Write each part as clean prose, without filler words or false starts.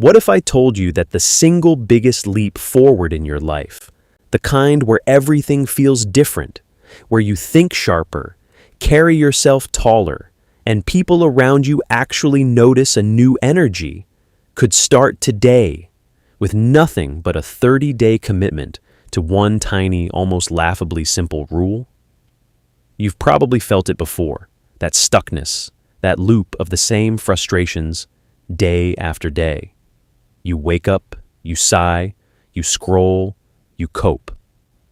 What if I told you that the single biggest leap forward in your life, the kind where everything feels different, where you think sharper, carry yourself taller, and people around you actually notice a new energy, could start today with nothing but a 30-day commitment to one tiny, almost laughably simple rule? You've probably felt it before, that stuckness, that loop of the same frustrations day after day. You wake up, you sigh, you scroll, you cope.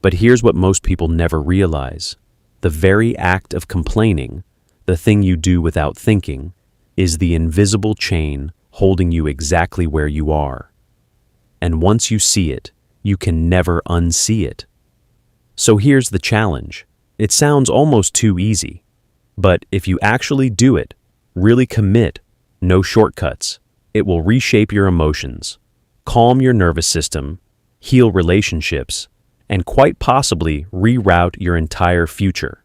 But here's what most people never realize. The very act of complaining, the thing you do without thinking, is the invisible chain holding you exactly where you are. And once you see it, you can never unsee it. So here's the challenge. It sounds almost too easy. But if you actually do it, really commit, no shortcuts, it will reshape your emotions, calm your nervous system, heal relationships, and quite possibly reroute your entire future.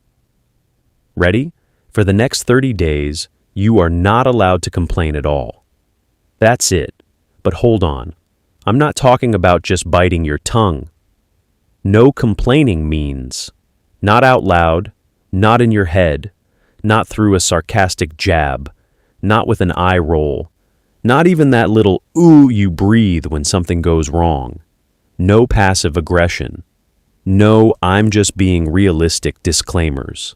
Ready? For the next 30 days, you are not allowed to complain at all. That's it. But hold on. I'm not talking about just biting your tongue. No complaining means not out loud, not in your head, not through a sarcastic jab, not with an eye roll, not even that little ooh you breathe when something goes wrong. No passive aggression. No I'm just being realistic disclaimers.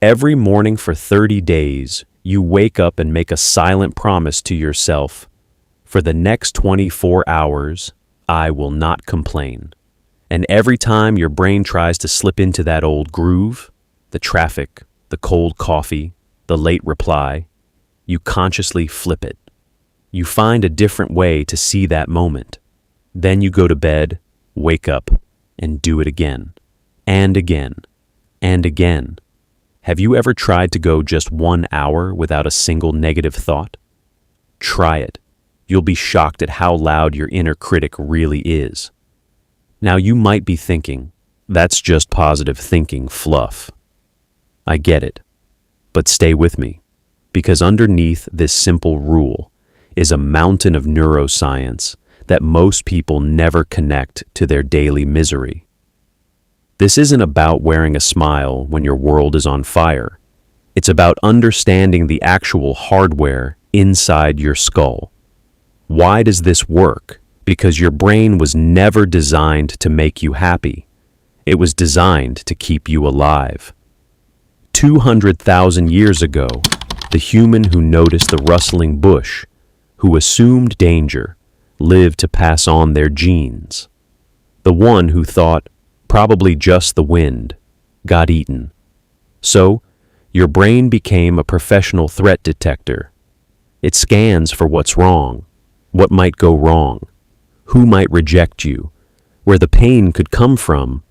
Every morning for 30 days, you wake up and make a silent promise to yourself. For the next 24 hours, I will not complain. And every time your brain tries to slip into that old groove, the traffic, the cold coffee, the late reply, you consciously flip it. You find a different way to see that moment. Then you go to bed, wake up, and do it again, and again, and again. Have you ever tried to go just 1 hour without a single negative thought? Try it. You'll be shocked at how loud your inner critic really is. Now you might be thinking, that's just positive thinking fluff. I get it. But stay with me, because underneath this simple rule is a mountain of neuroscience that most people never connect to their daily misery. This isn't about wearing a smile when your world is on fire. It's about understanding the actual hardware inside your skull. Why does this work? Because your brain was never designed to make you happy. It was designed to keep you alive. 200,000 years ago, the human who noticed the rustling bush, who assumed danger, lived to pass on their genes. The one who thought, probably just the wind, got eaten. So, your brain became a professional threat detector. It scans for what's wrong, what might go wrong, who might reject you, where the pain could come from.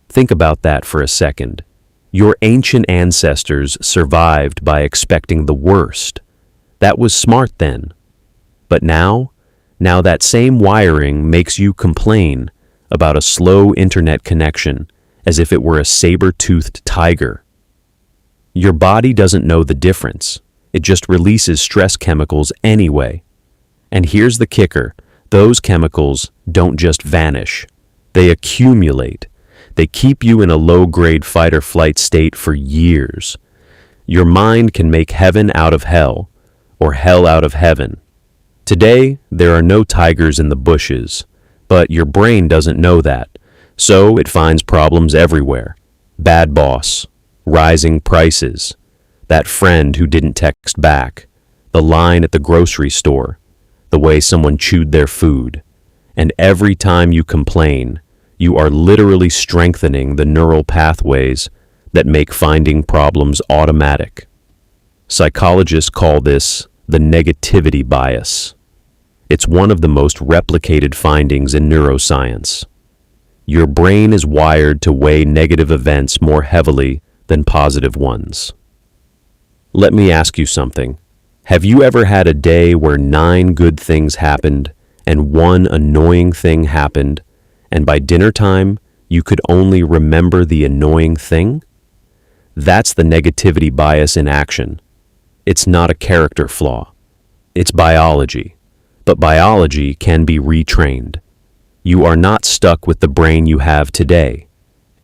Think about that for a second. Your ancient ancestors survived by expecting the worst. That was smart then. But now that same wiring makes you complain about a slow internet connection as if it were a saber-toothed tiger. Your body doesn't know the difference. It just releases stress chemicals anyway. And here's the kicker. Those chemicals don't just vanish. They accumulate. They keep you in a low-grade fight-or-flight state for years. Your mind can make heaven out of hell, or hell out of heaven. Today, there are no tigers in the bushes, but your brain doesn't know that, so it finds problems everywhere. Bad boss, rising prices, that friend who didn't text back, the line at the grocery store, the way someone chewed their food. And every time you complain, you are literally strengthening the neural pathways that make finding problems automatic. Psychologists call this the negativity bias. It's one of the most replicated findings in neuroscience. Your brain is wired to weigh negative events more heavily than positive ones. Let me ask you something. Have you ever had a day where 9 good things happened and 1 annoying thing happened, and by dinner time, you could only remember the annoying thing? That's the negativity bias in action. It's not a character flaw. It's biology. But biology can be retrained. You are not stuck with the brain you have today.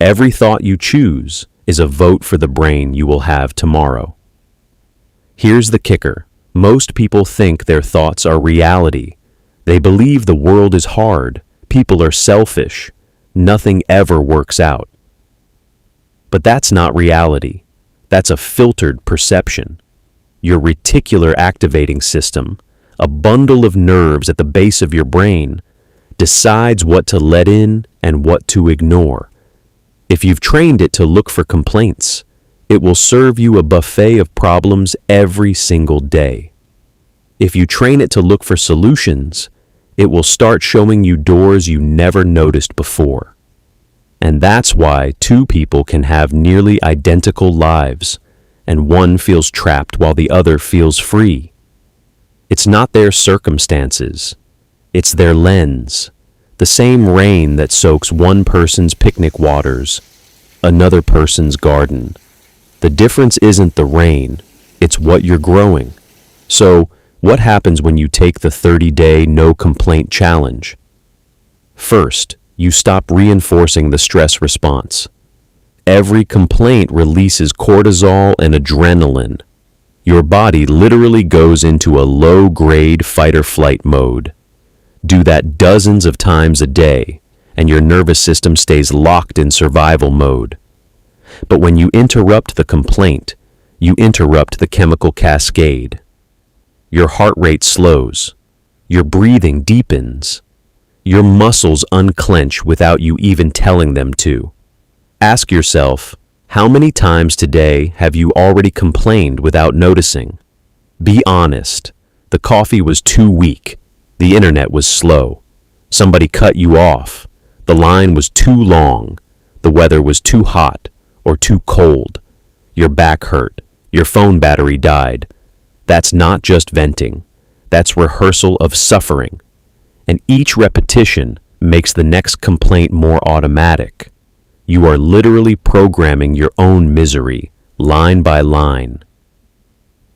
Every thought you choose is a vote for the brain you will have tomorrow. Here's the kicker. Most people think their thoughts are reality. They believe the world is hard, people are selfish, nothing ever works out. But that's not reality. That's a filtered perception. Your reticular activating system, a bundle of nerves at the base of your brain, decides what to let in and what to ignore. If you've trained it to look for complaints, it will serve you a buffet of problems every single day. If you train it to look for solutions, it will start showing you doors you never noticed before. And that's why two people can have nearly identical lives, and one feels trapped while the other feels free. It's not their circumstances, it's their lens. The same rain that soaks one person's picnic waters, another person's garden. The difference isn't the rain, it's what you're growing. So, what happens when you take the 30-day no complaint challenge? First, you stop reinforcing the stress response. Every complaint releases cortisol and adrenaline. Your body literally goes into a low-grade fight-or-flight mode. Do that dozens of times a day, and your nervous system stays locked in survival mode. But when you interrupt the complaint, you interrupt the chemical cascade. Your heart rate slows. Your breathing deepens. Your muscles unclench without you even telling them to. Ask yourself, how many times today have you already complained without noticing? Be honest. The coffee was too weak. The internet was slow. Somebody cut you off. The line was too long. The weather was too hot or too cold. Your back hurt. Your phone battery died. That's not just venting. That's rehearsal of suffering. And each repetition makes the next complaint more automatic. You are literally programming your own misery, line by line.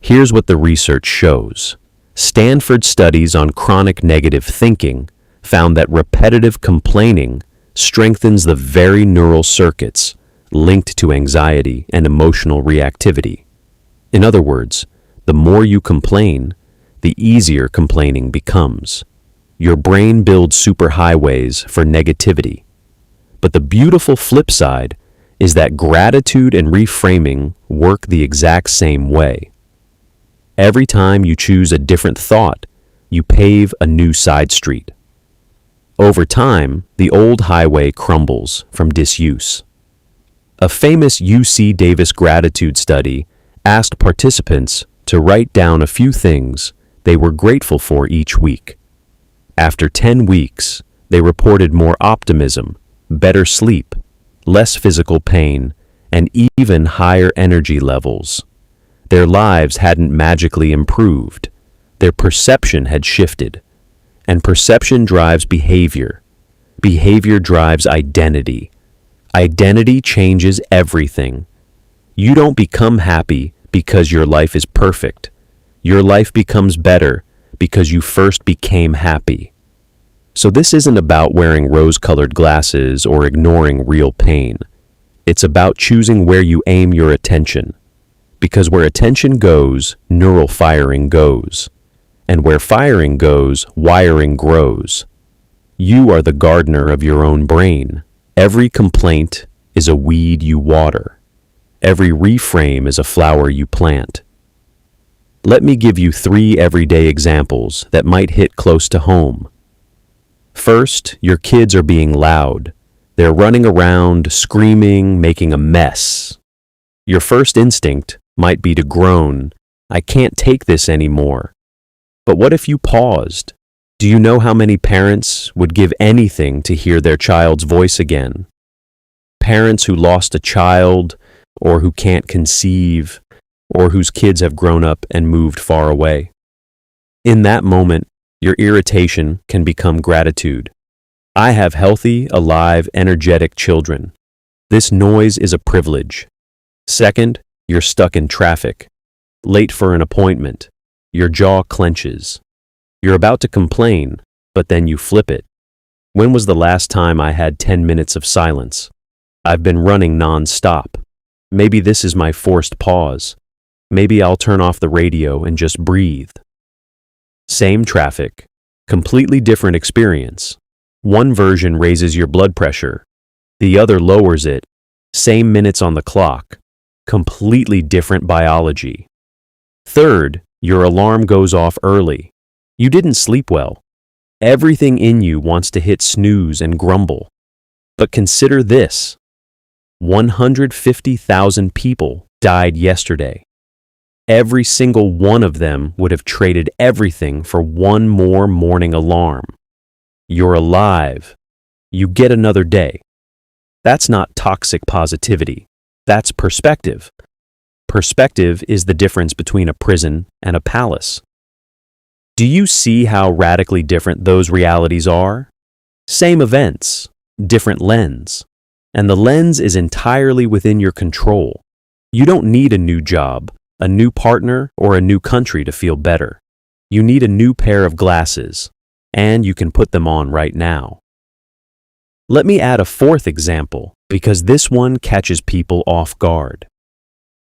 Here's what the research shows. Stanford studies on chronic negative thinking found that repetitive complaining strengthens the very neural circuits linked to anxiety and emotional reactivity. In other words, the more you complain, the easier complaining becomes. Your brain builds superhighways for negativity. But the beautiful flip side is that gratitude and reframing work the exact same way. Every time you choose a different thought, you pave a new side street. Over time, the old highway crumbles from disuse. A famous UC Davis gratitude study asked participants to write down a few things they were grateful for each week. After 10 weeks, they reported more optimism, better sleep, less physical pain, and even higher energy levels. Their lives hadn't magically improved. Their perception had shifted. And perception drives behavior. Behavior drives identity. Identity changes everything. You don't become happy because your life is perfect. Your life becomes better because you first became happy. So this isn't about wearing rose-colored glasses or ignoring real pain. It's about choosing where you aim your attention. Because where attention goes, neural firing goes. And where firing goes, wiring grows. You are the gardener of your own brain. Every complaint is a weed you water. Every reframe is a flower you plant. Let me give you 3 everyday examples that might hit close to home. First, your kids are being loud. They're running around, screaming, making a mess. Your first instinct might be to groan, "I can't take this anymore." But what if you paused? Do you know how many parents would give anything to hear their child's voice again? Parents who lost a child, or who can't conceive, or whose kids have grown up and moved far away. In that moment, your irritation can become gratitude. I have healthy, alive, energetic children. This noise is a privilege. Second, you're stuck in traffic. Late for an appointment. Your jaw clenches. You're about to complain, but then you flip it. When was the last time I had 10 minutes of silence? I've been running non-stop. Maybe this is my forced pause. Maybe I'll turn off the radio and just breathe. Same traffic, completely different experience. One version raises your blood pressure, the other lowers it. Same minutes on the clock, completely different biology. Third, your alarm goes off early. You didn't sleep well. Everything in you wants to hit snooze and grumble. But consider this. 150,000 people died yesterday. Every single one of them would have traded everything for one more morning alarm. You're alive. You get another day. That's not toxic positivity. That's perspective. Perspective is the difference between a prison and a palace. Do you see how radically different those realities are? Same events, different lens. And the lens is entirely within your control. You don't need a new job, a new partner, or a new country to feel better. You need a new pair of glasses, and you can put them on right now. Let me add a fourth example, because this one catches people off guard.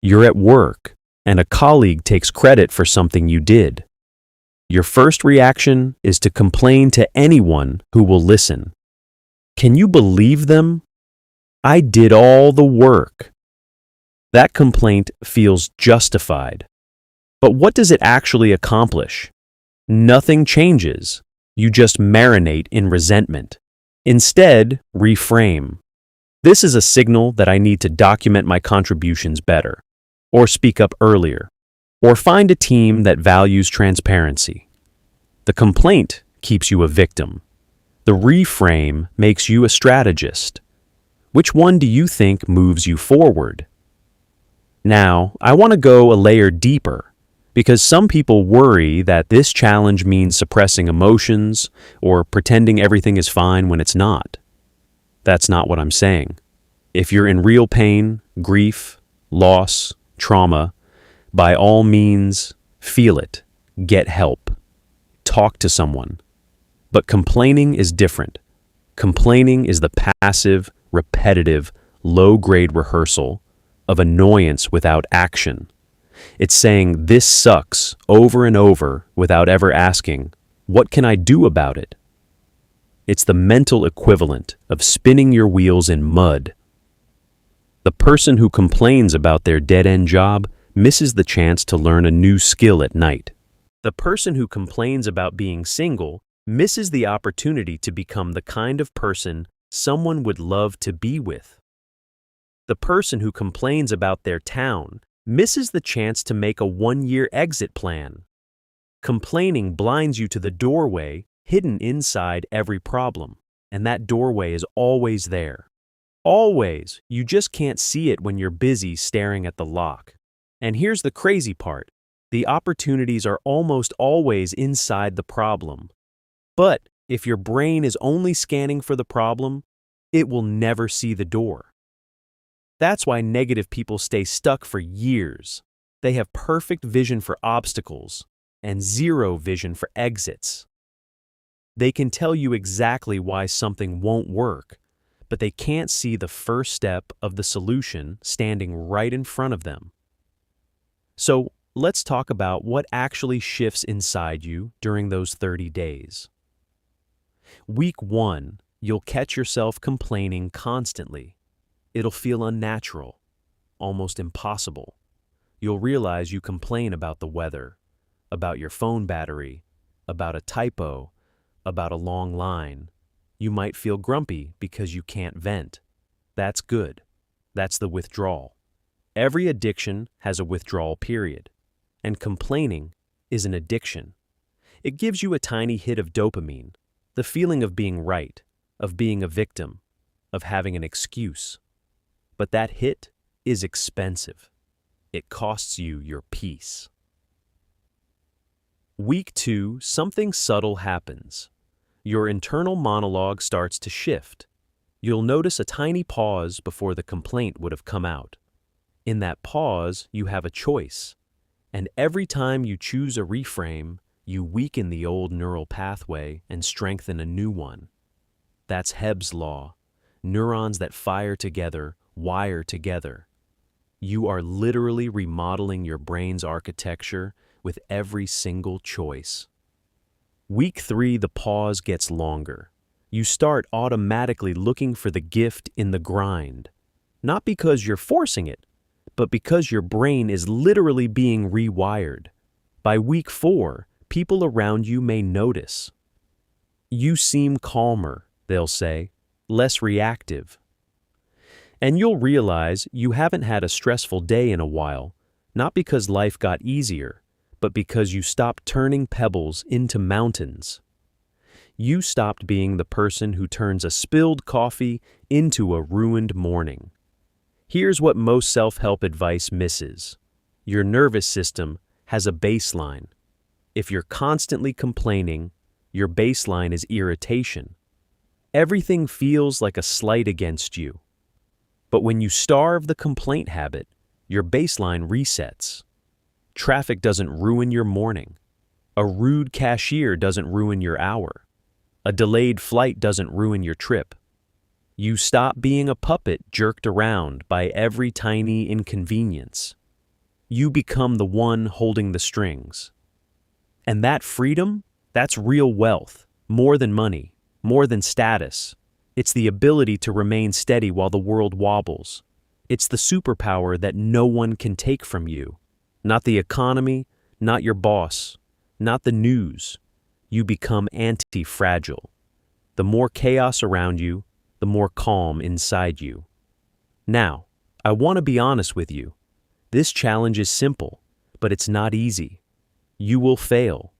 You're at work, and a colleague takes credit for something you did. Your first reaction is to complain to anyone who will listen. Can you believe them? I did all the work. That complaint feels justified. But what does it actually accomplish? Nothing changes. You just marinate in resentment. Instead, reframe. This is a signal that I need to document my contributions better, or speak up earlier, or find a team that values transparency. The complaint keeps you a victim. The reframe makes you a strategist. Which one do you think moves you forward? Now, I want to go a layer deeper, because some people worry that this challenge means suppressing emotions or pretending everything is fine when it's not. That's not what I'm saying. If you're in real pain, grief, loss, trauma, by all means, feel it. Get help. Talk to someone. But complaining is different. Complaining is the passive, repetitive, low-grade rehearsal of annoyance without action. It's saying this sucks over and over without ever asking, what can I do about it? It's the mental equivalent of spinning your wheels in mud. The person who complains about their dead-end job misses the chance to learn a new skill at night. The person who complains about being single misses the opportunity to become the kind of person someone would love to be with. The person who complains about their town misses the chance to make a one-year exit plan. Complaining blinds you to the doorway hidden inside every problem, and that doorway is always there. Always. You just can't see it when you're busy staring at the lock. And here's the crazy part. The opportunities are almost always inside the problem. But if your brain is only scanning for the problem, it will never see the door. That's why negative people stay stuck for years. They have perfect vision for obstacles and zero vision for exits. They can tell you exactly why something won't work, but they can't see the first step of the solution standing right in front of them. So let's talk about what actually shifts inside you during those 30 days. Week 1, you'll catch yourself complaining constantly. It'll feel unnatural, almost impossible. You'll realize you complain about the weather, about your phone battery, about a typo, about a long line. You might feel grumpy because you can't vent. That's good. That's the withdrawal. Every addiction has a withdrawal period, and complaining is an addiction. It gives you a tiny hit of dopamine, the feeling of being right, of being a victim, of having an excuse. But that hit is expensive. It costs you your peace. Week 2, something subtle happens. Your internal monologue starts to shift. You'll notice a tiny pause before the complaint would have come out. In that pause, you have a choice. And every time you choose a reframe, you weaken the old neural pathway and strengthen a new one. That's Hebb's law. Neurons that fire together wire together. You are literally remodeling your brain's architecture with every single choice. Week 3, the pause gets longer. You start automatically looking for the gift in the grind. Not because you're forcing it, but because your brain is literally being rewired. By week 4, people around you may notice. You seem calmer, they'll say, less reactive. And you'll realize you haven't had a stressful day in a while, not because life got easier, but because you stopped turning pebbles into mountains. You stopped being the person who turns a spilled coffee into a ruined morning. Here's what most self-help advice misses. Your nervous system has a baseline. If you're constantly complaining, your baseline is irritation. Everything feels like a slight against you. But when you starve the complaint habit, your baseline resets. Traffic doesn't ruin your morning. A rude cashier doesn't ruin your hour. A delayed flight doesn't ruin your trip. You stop being a puppet jerked around by every tiny inconvenience. You become the one holding the strings. And that freedom, that's real wealth, more than money, more than status. It's the ability to remain steady while the world wobbles. It's the superpower that no one can take from you. Not the economy, not your boss, not the news. You become anti-fragile. The more chaos around you, the more calm inside you. Now, I want to be honest with you. This challenge is simple, but it's not easy. You will fail.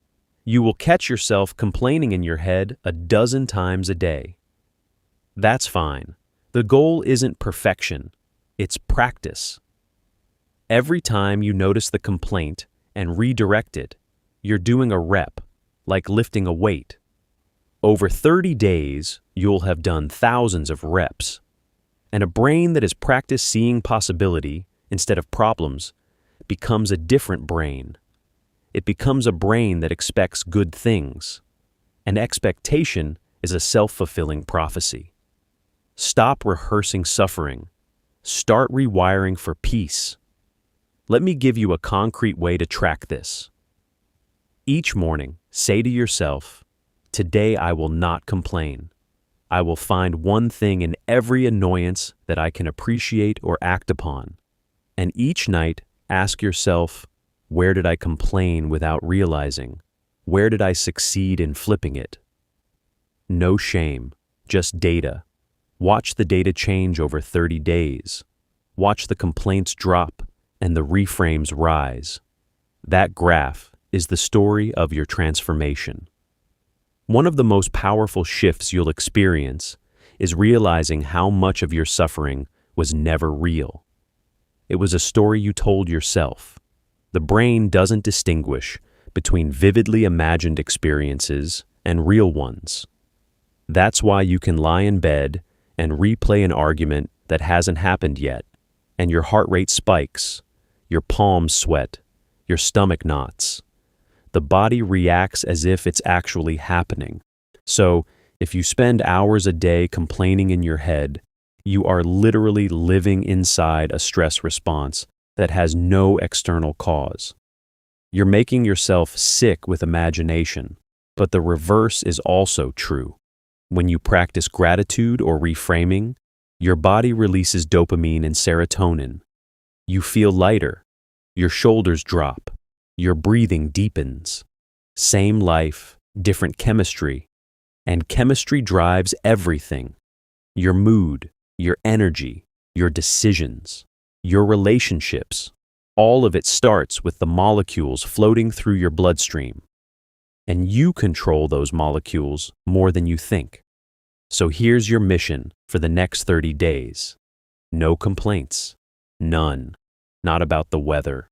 You will catch yourself complaining in your head a dozen times a day. That's fine. The goal isn't perfection. It's practice. Every time you notice the complaint and redirect it, you're doing a rep, like lifting a weight. Over 30 days, you'll have done thousands of reps. And a brain that has practiced seeing possibility instead of problems becomes a different brain. It becomes a brain that expects good things. And expectation is a self-fulfilling prophecy. Stop rehearsing suffering. Start rewiring for peace. Let me give you a concrete way to track this. Each morning, say to yourself, "Today I will not complain. I will find one thing in every annoyance that I can appreciate or act upon." And each night, ask yourself, where did I complain without realizing? Where did I succeed in flipping it? No shame, just data. Watch the data change over 30 days. Watch the complaints drop and the reframes rise. That graph is the story of your transformation. One of the most powerful shifts you'll experience is realizing how much of your suffering was never real. It was a story you told yourself. The brain doesn't distinguish between vividly imagined experiences and real ones. That's why you can lie in bed and replay an argument that hasn't happened yet, and your heart rate spikes, your palms sweat, your stomach knots. The body reacts as if it's actually happening. So, if you spend hours a day complaining in your head, you are literally living inside a stress response that has no external cause. You're making yourself sick with imagination, but the reverse is also true. When you practice gratitude or reframing, your body releases dopamine and serotonin. You feel lighter, your shoulders drop, your breathing deepens. Same life, different chemistry. And chemistry drives everything. Your mood, your energy, your decisions, your relationships. All of it starts with the molecules floating through your bloodstream. And you control those molecules more than you think. So here's your mission for the next 30 days. No complaints. None. Not about the weather.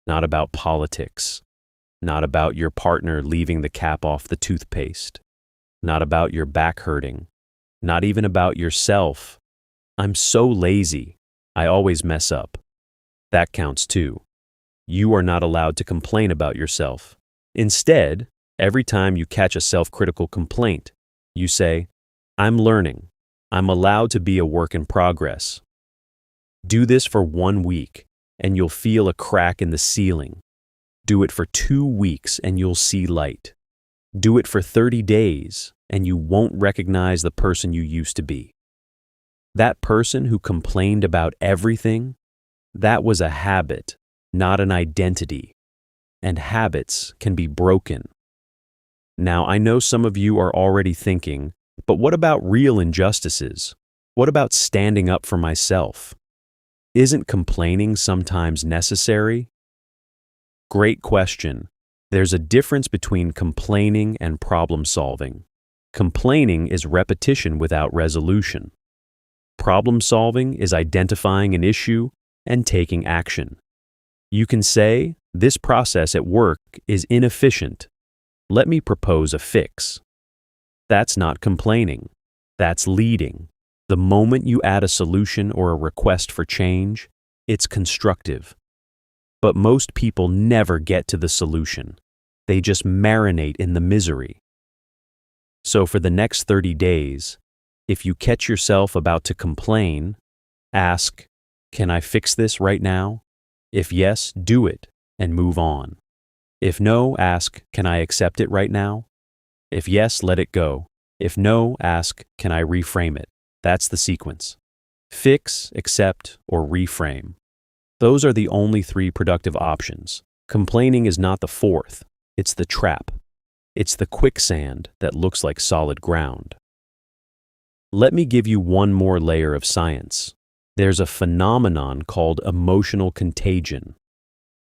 Not about politics. Not about your partner leaving the cap off the toothpaste. Not about your back hurting. Not even about yourself. I'm so lazy. I always mess up. That counts too. You are not allowed to complain about yourself. Instead, Every time you catch a self-critical complaint, you say, I'm learning. I'm allowed to be a work in progress. Do this for 1 week, and you'll feel a crack in the ceiling. Do it for 2 weeks, and you'll see light. Do it for 30 days, and you won't recognize the person you used to be. That person who complained about everything, that was a habit, not an identity. And habits can be broken. Now, I know some of you are already thinking, but what about real injustices? What about standing up for myself? Isn't complaining sometimes necessary? Great question. There's a difference between complaining and problem solving. Complaining is repetition without resolution. Problem solving is identifying an issue and taking action. You can say, this process at work is inefficient. Let me propose a fix. That's not complaining. That's leading. The moment you add a solution or a request for change, it's constructive. But most people never get to the solution. They just marinate in the misery. So for the next 30 days, if you catch yourself about to complain, ask, can I fix this right now? If yes, do it and move on. If no, ask, can I accept it right now? If yes, let it go. If no, ask, can I reframe it? That's the sequence. Fix, accept, or reframe. Those are the only 3 productive options. Complaining is not the 4th. It's the trap. It's the quicksand that looks like solid ground. Let me give you one more layer of science. There's a phenomenon called emotional contagion.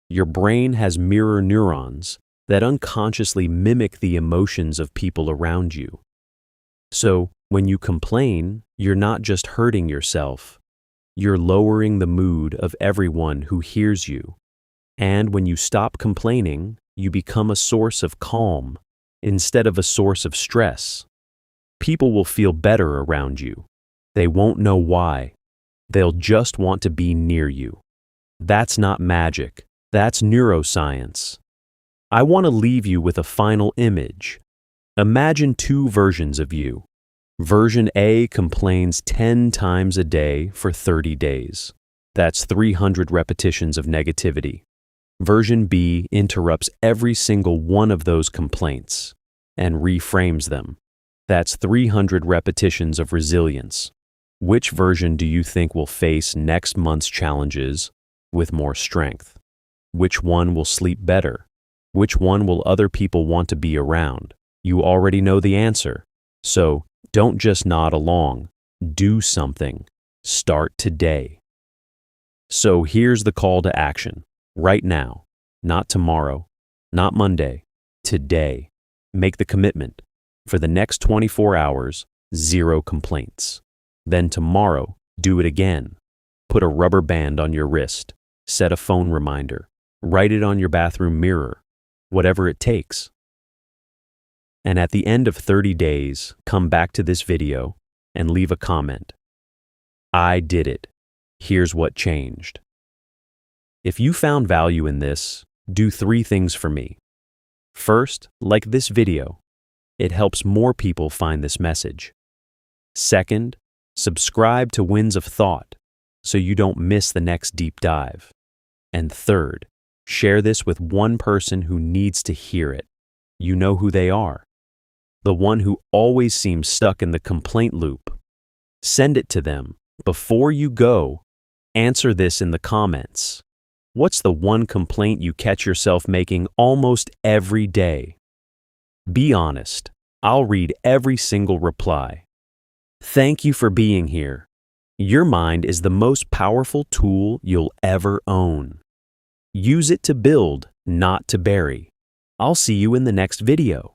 Your brain has mirror neurons that unconsciously mimic the emotions of people around you. So, when you complain, you're not just hurting yourself. You're lowering the mood of everyone who hears you. And when you stop complaining, you become a source of calm instead of a source of stress. People will feel better around you. They won't know why. They'll just want to be near you. That's not magic. That's neuroscience. I want to leave you with a final image. Imagine 2 versions of you. Version A complains 10 times a day for 30 days. That's 300 repetitions of negativity. Version B interrupts every single one of those complaints and reframes them. That's 300 repetitions of resilience. Which version do you think will face next month's challenges with more strength? Which one will sleep better? Which one will other people want to be around? You already know the answer. So, don't just nod along. Do something. Start today. So here's the call to action. Right now. Not tomorrow. Not Monday. Today. Make the commitment. For the next 24 hours, 0 complaints. Then tomorrow, do it again. Put a rubber band on your wrist. Set a phone reminder. Write it on your bathroom mirror. Whatever it takes. And at the end of 30 days, come back to this video and leave a comment. I did it. Here's what changed. If you found value in this, do 3 things for me. First, like this video. It helps more people find this message. Second, subscribe to Winds of Thought so you don't miss the next deep dive. And third, share this with one person who needs to hear it. You know who they are. The one who always seems stuck in the complaint loop. Send it to them. Before you go, answer this in the comments. What's the one complaint you catch yourself making almost every day? Be honest. I'll read every single reply. Thank you for being here. Your mind is the most powerful tool you'll ever own. Use it to build, not to bury. I'll see you in the next video.